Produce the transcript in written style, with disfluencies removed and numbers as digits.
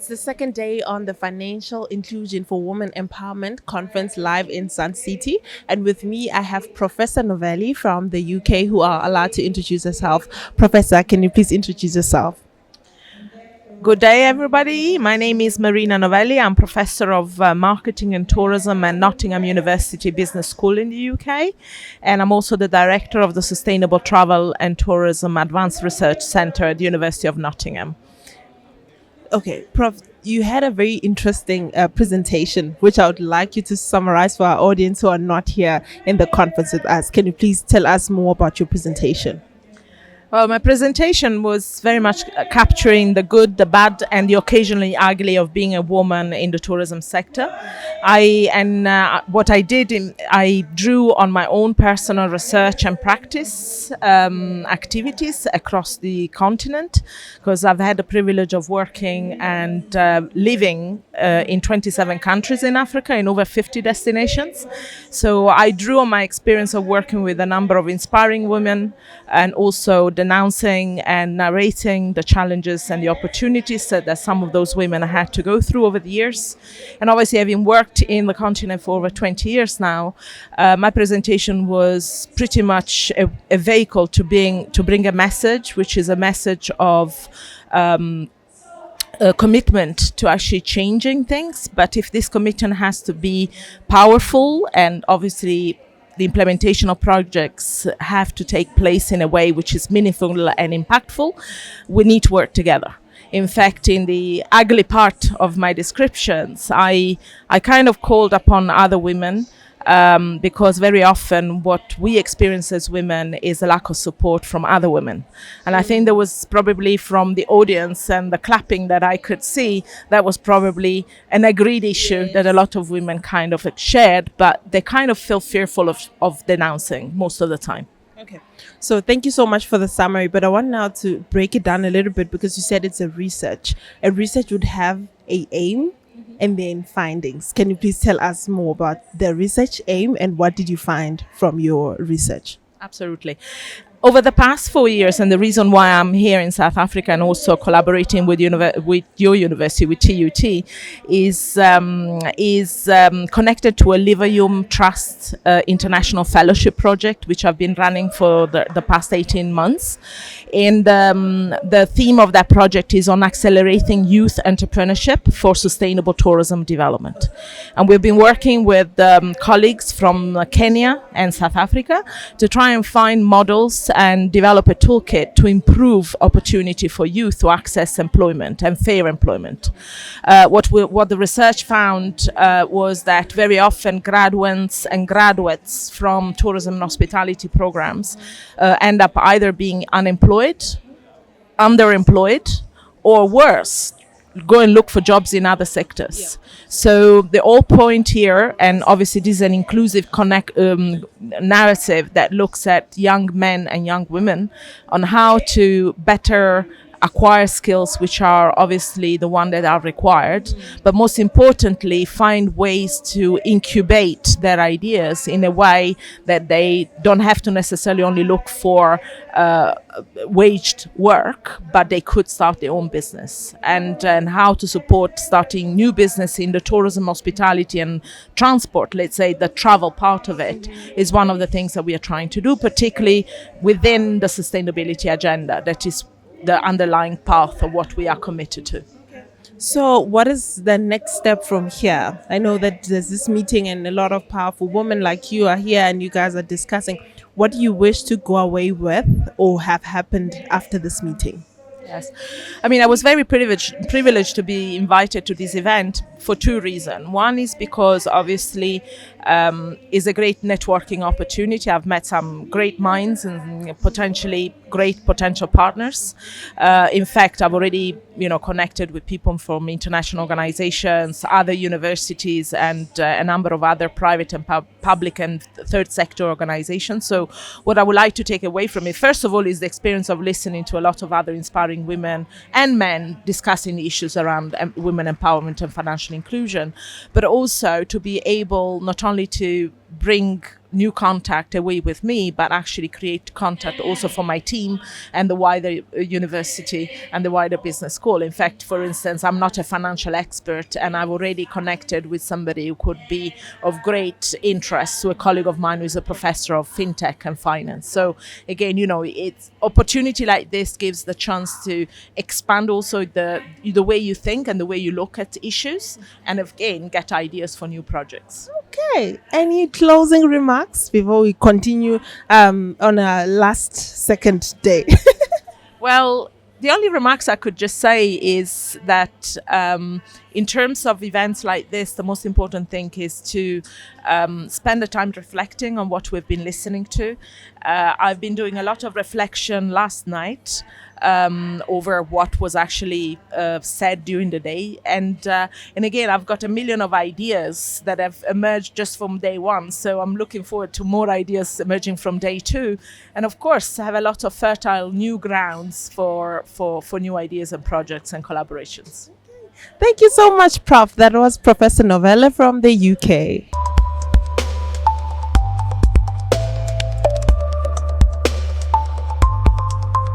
It's the second day on the Financial Inclusion for Women Empowerment Conference live in Sun City. And with me, I have Professor Novelli from the UK who are allowed to introduce herself. Professor, can you please introduce yourself? Good day, everybody. My name is Marina Novelli. I'm Professor of Marketing and Tourism at Nottingham University Business School in the UK. And I'm also the Director of the Sustainable Travel and Tourism Advanced Research Centre at the University of Nottingham. Okay, Prof, you had a very interesting presentation, which I would like you to summarize for our audience who are not here in the conference with us. Can you please tell us more about your presentation? Well, my presentation was very much capturing the good, the bad, and the occasionally ugly of being a woman in the tourism sector. What I did, I drew on my own personal research and practice activities across the continent, because I've had the privilege of working and living in 27 countries in Africa, in over 50 destinations. So I drew on my experience of working with a number of inspiring women and also denouncing and narrating the challenges and the opportunities that some of those women had to go through over the years. And obviously, having worked in the continent for over 20 years now, my presentation was pretty much a vehicle to bring a message, which is a message of a commitment to actually changing things. But if this commitment has to be powerful, and obviously the implementation of projects have to take place in a way which is meaningful and impactful, we need to work together. In fact, in the ugly part of my descriptions, I kind of called upon other women because very often what we experience as women is a lack of support from other women. And I think there was probably, from the audience and the clapping that I could see, that was probably an agreed issue that a lot of women kind of shared, but they kind of feel fearful of denouncing most of the time. Okay, so thank you so much for the summary, but I want now to break it down a little bit, because you said it's a research. A research would have a aim and then findings. Can you please tell us more about the research aim and what did you find from your research? Absolutely. Over the past 4 years, and the reason why I'm here in South Africa and also collaborating with your university, with TUT, is connected to a Liverpool Trust International Fellowship project, which I've been running for the past 18 months. And the theme of that project is on accelerating youth entrepreneurship for sustainable tourism development. And we've been working with colleagues from Kenya and South Africa to try and find models and develop a toolkit to improve opportunity for youth to access employment and fair employment. What the research found was that very often graduates and graduates from tourism and hospitality programs end up either being unemployed, underemployed, or worse, go and look for jobs in other sectors. Yeah. So the whole point here, and obviously this is an inclusive narrative that looks at young men and young women on how to better acquire skills which are obviously the one that are required, but most importantly find ways to incubate their ideas in a way that they don't have to necessarily only look for waged work, but they could start their own business, and how to support starting new business in the tourism, hospitality and transport. Let's say the travel part of it is one of the things that we are trying to do, particularly within the sustainability agenda. That is the underlying path of what we are committed to. So what is the next step from here? I know that there's this meeting and a lot of powerful women like you are here and you guys are discussing. What do you wish to go away with or have happened after this meeting? Yes. I mean, I was very privileged to be invited to this event for two reasons. One is because obviously is a great networking opportunity. I've met some great minds and potentially great potential partners. In fact, I've already connected with people from international organizations, other universities, and a number of other private and public and third sector organizations. So what I would like to take away from it, first of all, is the experience of listening to a lot of other inspiring women and men discussing the issues around women empowerment and financial inclusion, but also to be able not only to bring new contact away with me, but actually create contact also for my team and the wider university and the wider business school. In fact, for instance, I'm not a financial expert, and I've already connected with somebody who could be of great interest to a colleague of mine who is a professor of fintech and finance. So again, it's opportunity like this gives the chance to expand also the way you think and the way you look at issues, and again get ideas for new projects. Okay. Any closing remarks before we continue on our last second day? Well, the only remarks I could just say is that in terms of events like this, the most important thing is to spend the time reflecting on what we've been listening to. I've been doing a lot of reflection last night over what was actually said during the day, and again, I've got a million of ideas that have emerged just from day one. So I'm looking forward to more ideas emerging from day two, and of course, have a lot of fertile new grounds for new ideas and projects and collaborations. Thank you so much, Prof. That was Professor Novelli from the UK.